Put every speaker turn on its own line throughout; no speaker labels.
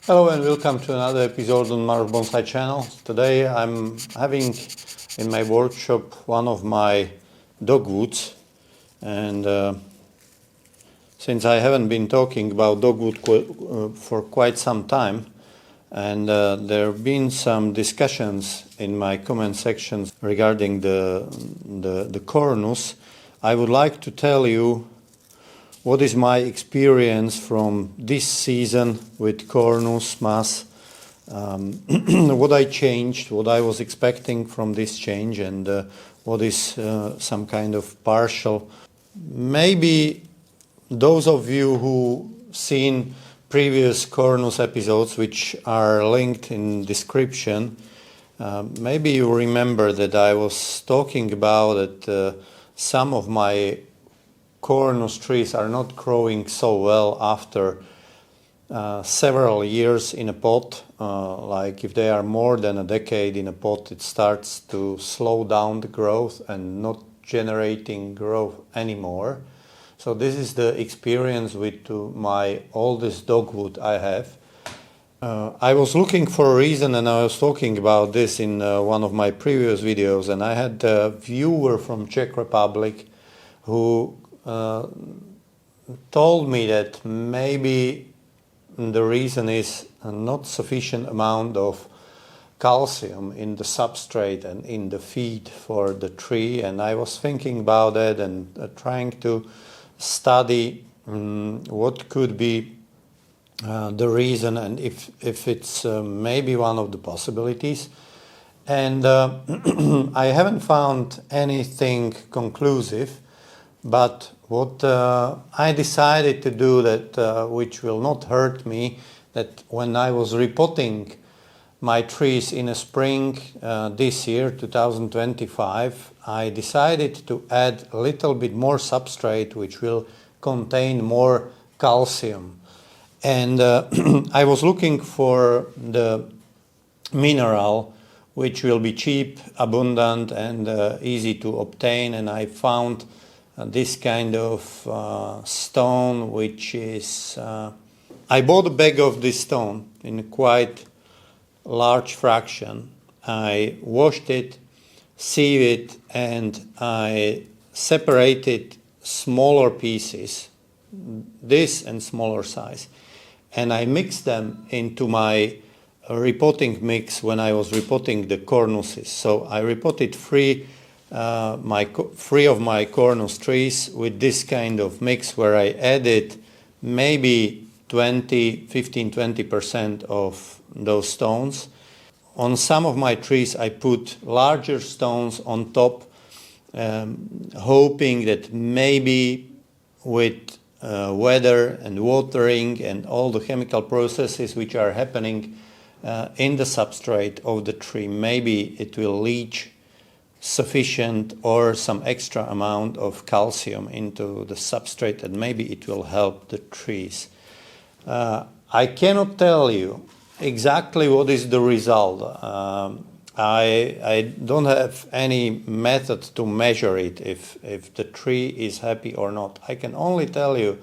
Hello and welcome to another episode on Maros Bonsai channel. Today I'm having in my workshop one of my dogwoods, and since I haven't been talking about dogwood for quite some time, and there have been some discussions in my comment sections regarding the Cornus, I would like to tell you what is my experience from this season with Cornus mass, what I changed, what I was expecting from this change, and what is some kind of partial. Maybe those of you who seen previous Cornus episodes, which are linked in description, maybe you remember that I was talking about that some of my Cornus trees are not growing so well after several years in a pot. Like if they are more than a decade in a pot, it starts to slow down the growth and not generating growth anymore. So this is the experience with my oldest dogwood I have. I was looking for a reason, and I was talking about this in one of my previous videos, and I had a viewer from Czech Republic who told me that maybe the reason is not sufficient amount of calcium in the substrate and in the feed for the tree, and I was thinking about that and trying to study what could be the reason and if it's maybe one of the possibilities, and I haven't found anything conclusive. But what I decided to do, that which will not hurt me, that when I was repotting my trees in the spring this year, 2025, I decided to add a little bit more substrate which will contain more calcium. And I was looking for the mineral which will be cheap, abundant, and easy to obtain, and I found this kind of stone, which is I bought a bag of this stone in a quite large fraction. I washed it, sieved it, and I separated smaller pieces, this and smaller size, and I mixed them into my repotting mix when I was repotting the Cornuses. So I repotted three of my Cornus trees with this kind of mix, where I added maybe 15-20% of those stones. On some of my trees I put larger stones on top, hoping that maybe with weather and watering and all the chemical processes which are happening in the substrate of the tree, maybe it will leach sufficient or some extra amount of calcium into the substrate, and maybe it will help the trees. I cannot tell you exactly what is the result. I don't have any method to measure it if the tree is happy or not. I can only tell you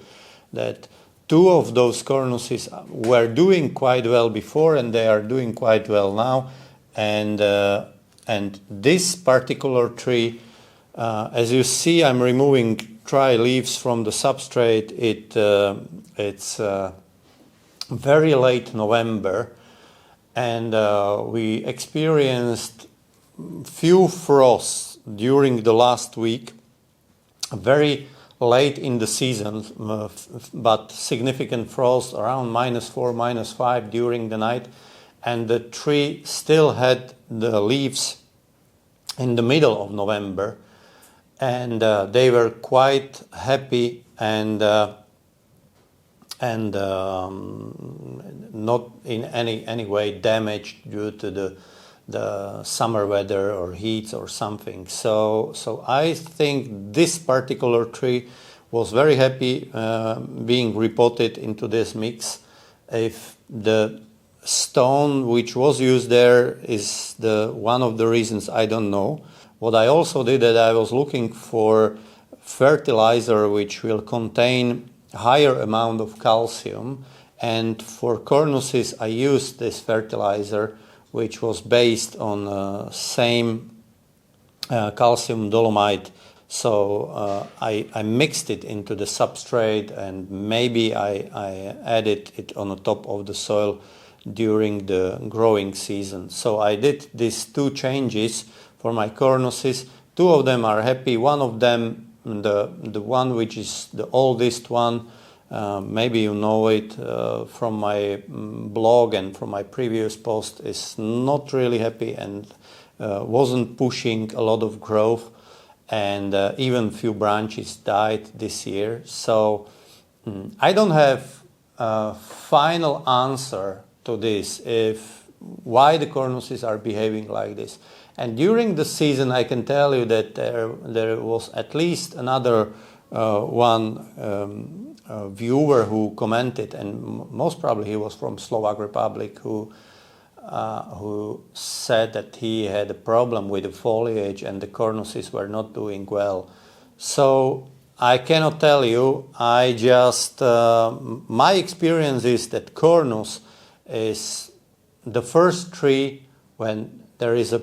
that two of those Cornuses were doing quite well before, and they are doing quite well now, and this particular tree, as you see, I'm removing dry leaves from the substrate. It's very late November, and we experienced few frosts during the last week, very late in the season, but significant frost around -4, -5 during the night. And the tree still had the leaves in the middle of November, and they were quite happy and not in any way damaged due to the summer weather or heat or something. So I think this particular tree was very happy being repotted into this mix. If the stone which was used there is one of the reasons, I don't know. What I also did, that I was looking for fertilizer which will contain higher amount of calcium, and for Cornuses I used this fertilizer, which was based on same calcium dolomite. So I mixed it into the substrate, and maybe I added it on the top of the soil during the growing season. So I did these 2 changes for my Cornuses. 2 of them are happy. One of them, the one which is the oldest one, maybe you know it from my blog and from my previous post, is not really happy and wasn't pushing a lot of growth, and even few branches died this year. So I don't have a final answer to this, why the Cornuses are behaving like this. And during the season I can tell you that there was at least another one viewer who commented, and most probably he was from Slovak Republic, who said that he had a problem with the foliage and the Cornuses were not doing well. So I cannot tell you. I just my experience is that Cornus is the first tree when there is a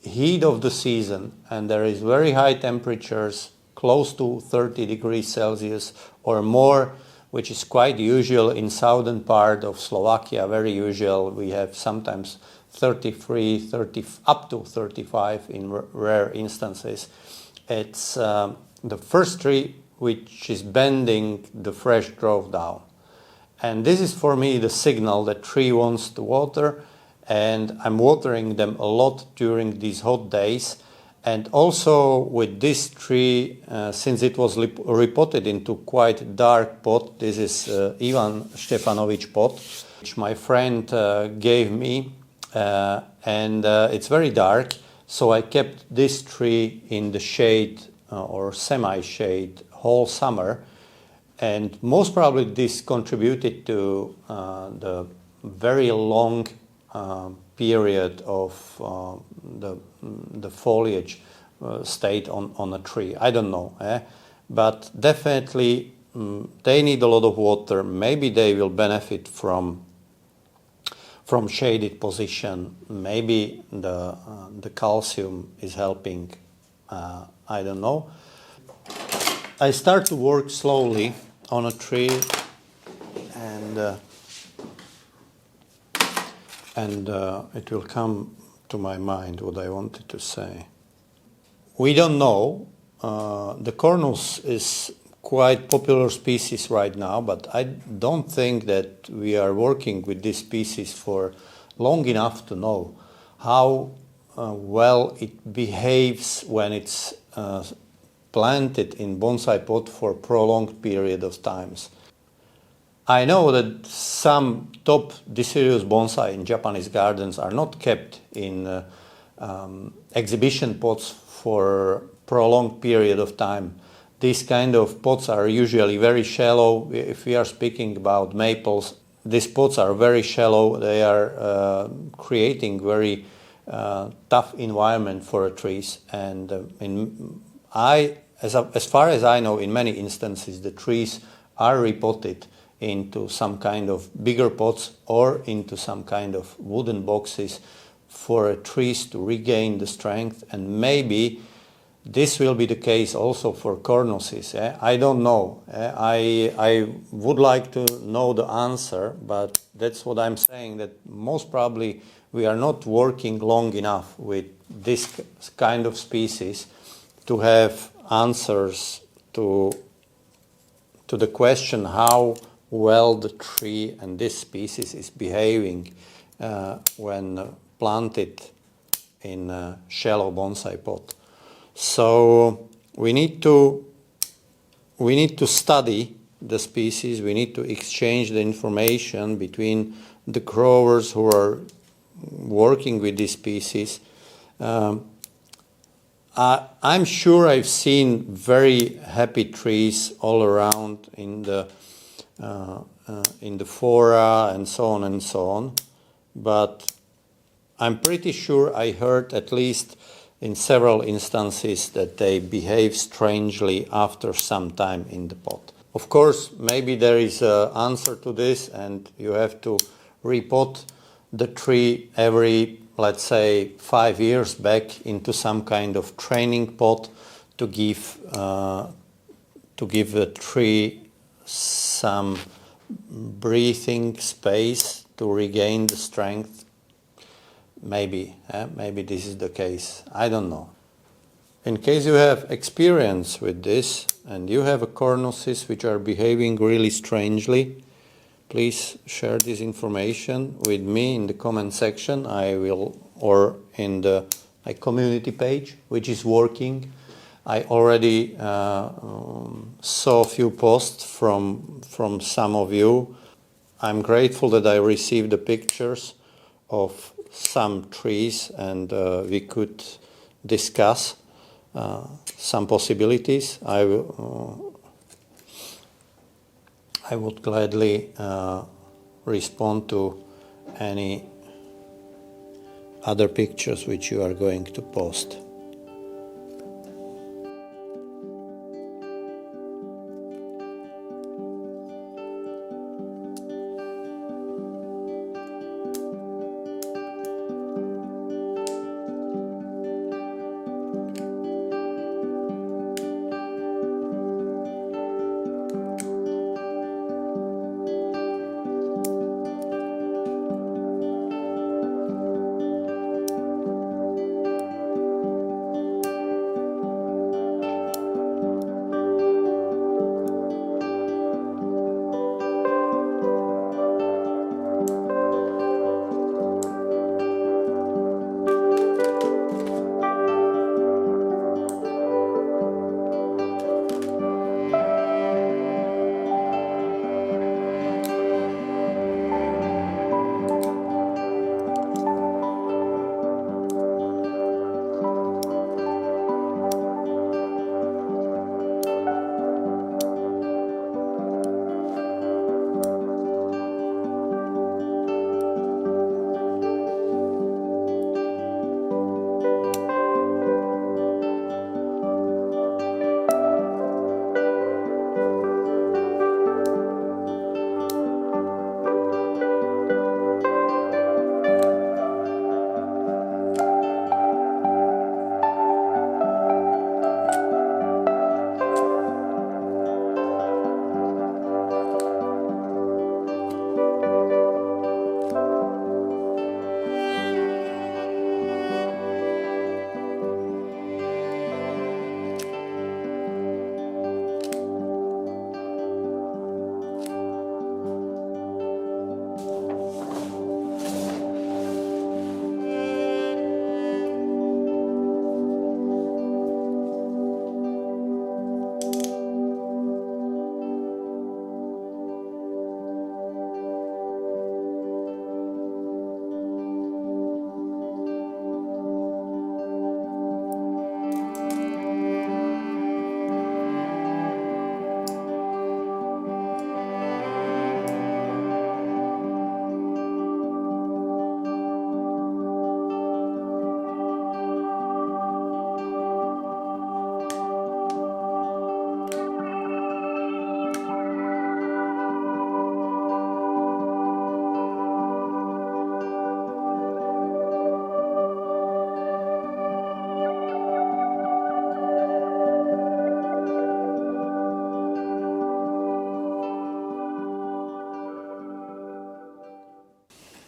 heat of the season and there is very high temperatures, close to 30 degrees Celsius or more, which is quite usual in southern part of Slovakia, very usual. We have sometimes 33, 30, up to 35 in rare instances. It's the first tree which is bending the fresh growth down. And this is for me the signal that tree wants to water, and I'm watering them a lot during these hot days. And also with this tree, since it was repotted into quite dark pot, this is Ivan Štefanović pot, which my friend gave me, and it's very dark, so I kept this tree in the shade or semi-shade whole summer, and most probably this contributed to the very long period of the foliage state on a tree. I don't know, but definitely they need a lot of water. Maybe they will benefit from shaded position. Maybe the calcium is helping. I don't know. I start to work slowly on a tree, and it will come to my mind what I wanted to say. We don't know. The Cornus is quite popular species right now, but I don't think that we are working with this species for long enough to know how well it behaves when it's planted in bonsai pot for a prolonged period of times. I know that some top deciduous bonsai in Japanese gardens are not kept in exhibition pots for prolonged period of time. These kind of pots are usually very shallow. If we are speaking about maples, these pots are very shallow. They are creating very tough environment for trees. And as far as I know, in many instances, the trees are repotted into some kind of bigger pots or into some kind of wooden boxes for trees to regain the strength, and maybe this will be the case also for Cornuses. I don't know. I would like to know the answer, but that's what I'm saying, that most probably we are not working long enough with this kind of species to have answers to the question how well the tree and this species is behaving when planted in a shallow bonsai pot. So we need to study the species. We need to exchange the information between the growers who are working with this species. I'm sure I've seen very happy trees all around in the fora and so on, but I'm pretty sure I heard at least in several instances that they behave strangely after some time in the pot. Of course, maybe there is an answer to this, and you have to repot the tree every, let's say, 5 years back into some kind of training pot to give the tree some breathing space to regain the strength. Maybe this is the case. I don't know. In case you have experience with this and you have cornuses which are behaving really strangely, please share this information with me in the comment section. I will, or in the community page, which is working. I already saw a few posts from some of you. I'm grateful that I received the pictures of some trees, and we could discuss some possibilities. I would gladly respond to any other pictures which you are going to post.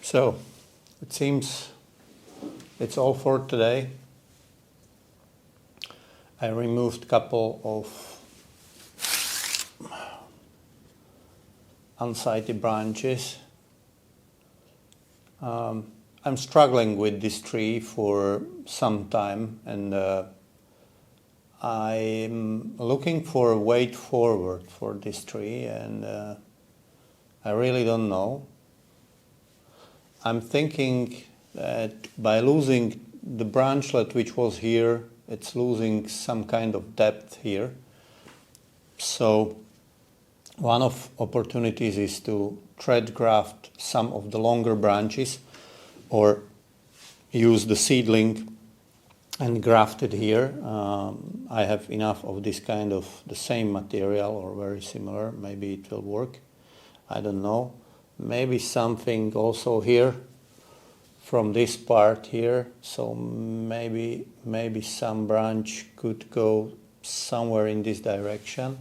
So, it seems it's all for today. I removed a couple of unsightly branches. I'm struggling with this tree for some time, and I'm looking for a way forward for this tree, and I really don't know. I'm thinking that by losing the branchlet which was here, it's losing some kind of depth here. So one of opportunities is to thread graft some of the longer branches or use the seedling and grafted here. I have enough of this kind of the same material or very similar. Maybe it will work. I don't know. Maybe something also here from this part here. So maybe some branch could go somewhere in this direction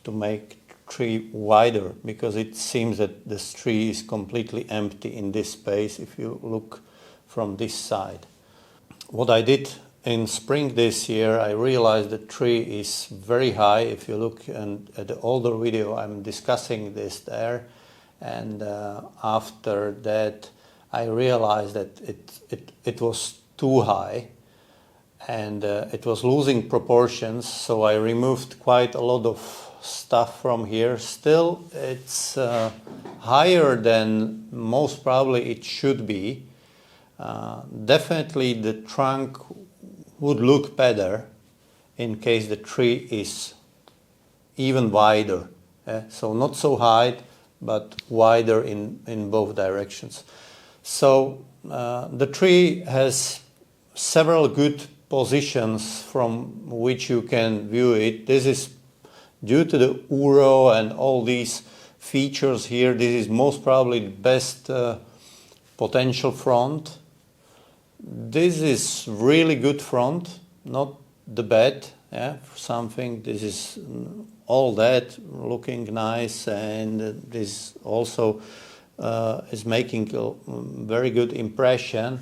to make tree wider, because it seems that this tree is completely empty in this space if you look from this side. What I did in spring this year, I realized the tree is very high. If you look at the older video, I'm discussing this there, and after that I realized that it was too high and it was losing proportions, so I removed quite a lot of stuff from here. Still, it's higher than most probably it should be. Definitely the trunk would look better in case the tree is even wider. So not so high, but wider in both directions. So the tree has several good positions from which you can view it. This is due to the uro and all these features here. This is most probably the best potential front. This is really good front, not the bad, something. This is all that looking nice, and this also is making a very good impression.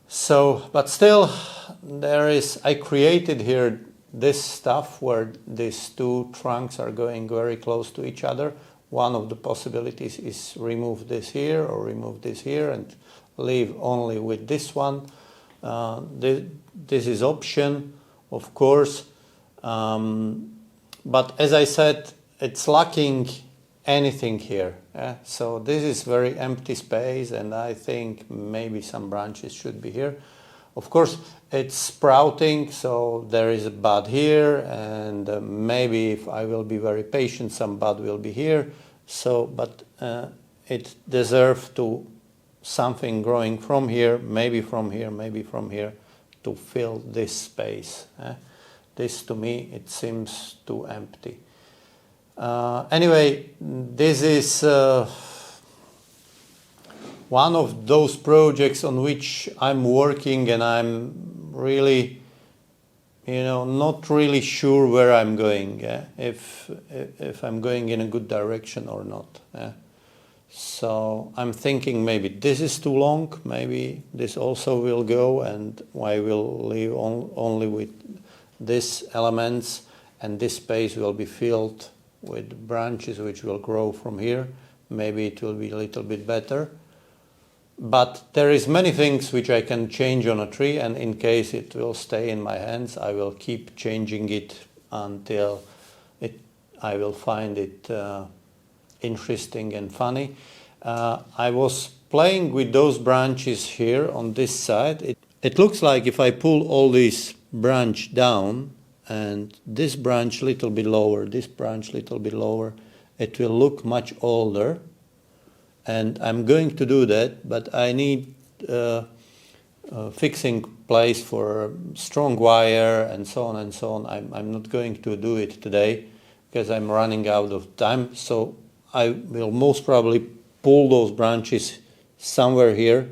So, but still, I created here this stuff where these two trunks are going very close to each other. One of the possibilities is remove this here or remove this here and leave only with this one. This is option, of course, but as I said, it's lacking anything here. So this is very empty space, and I think maybe some branches should be here. Of course, it's sprouting, so there is a bud here, and maybe if I will be very patient, some bud will be here. So, but it deserves to something growing from here, maybe from here, maybe from here, to fill this space. This to me, it seems too empty. Anyway, this is one of those projects on which I'm working, and I'm really, not really sure where I'm going, if I'm going in a good direction or not. So I'm thinking maybe this is too long, maybe this also will go, and I will leave only with these elements, and this space will be filled with branches which will grow from here. Maybe it will be a little bit better. But there is many things which I can change on a tree, and in case it will stay in my hands, I will keep changing it until I will find it interesting and funny. I was playing with those branches here on this side. It looks like if I pull all these branch down and this branch little bit lower, this branch little bit lower, it will look much older. And I'm going to do that, but I need fixing place for strong wire and so on and so on. I'm not going to do it today because I'm running out of time. So I will most probably pull those branches somewhere here.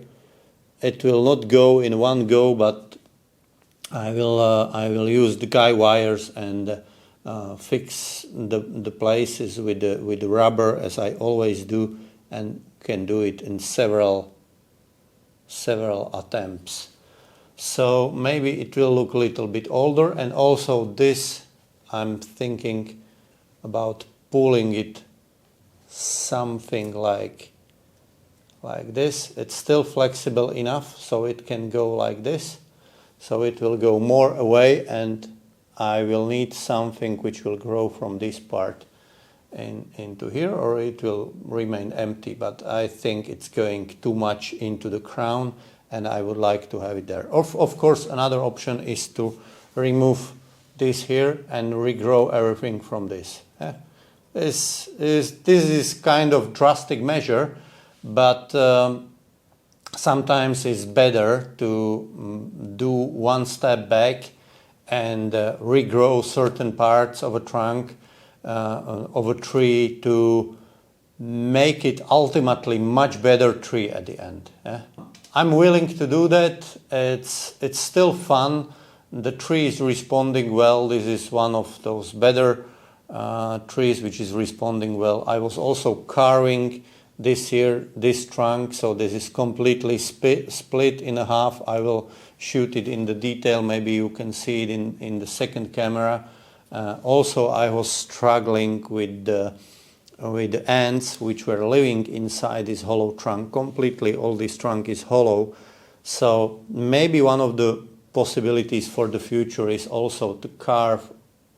It will not go in one go, but I will use the guy wires and fix the places with the rubber, as I always do, and can do it in several attempts. So maybe it will look a little bit older, and also this I'm thinking about pulling it something like this. It's still flexible enough so it can go like this, so it will go more away, and I will need something which will grow from this part into here, or it will remain empty. But I think it's going too much into the crown, and I would like to have it there. Of course, another option is to remove this here and regrow everything from this. This is kind of drastic measure, but sometimes it's better to do one step back and regrow certain parts of a trunk of a tree to make it ultimately much better tree at the end. I'm willing to do that. It's still fun. The tree is responding well. This is one of those better trees which is responding well. I was also carving this trunk, so this is completely split in a half. I will shoot it in the detail. Maybe you can see it in the second camera. Also, I was struggling with the ants which were living inside this hollow trunk. Completely all this trunk is hollow. So maybe one of the possibilities for the future is also to carve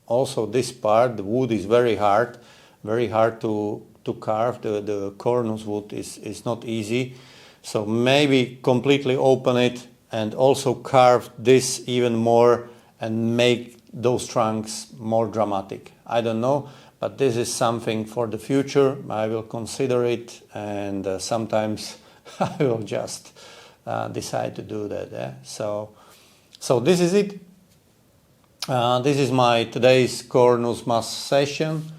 also this part. The wood is very hard to carve. The Cornus wood is not easy. So maybe completely open it and also carve this even more and make those trunks more dramatic. I don't know, but this is something for the future. I will consider it, and sometimes I will just decide to do that. So this is it. This is my today's Cornus mass session.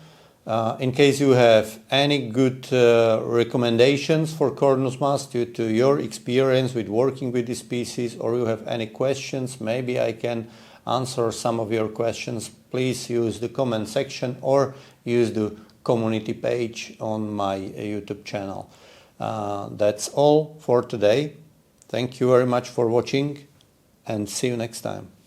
In case you have any good recommendations for Cornus mass due to your experience with working with this species, or you have any questions, maybe I can answer some of your questions, please use the comment section or use the community page on my YouTube channel. That's all for today. Thank you very much for watching, and see you next time.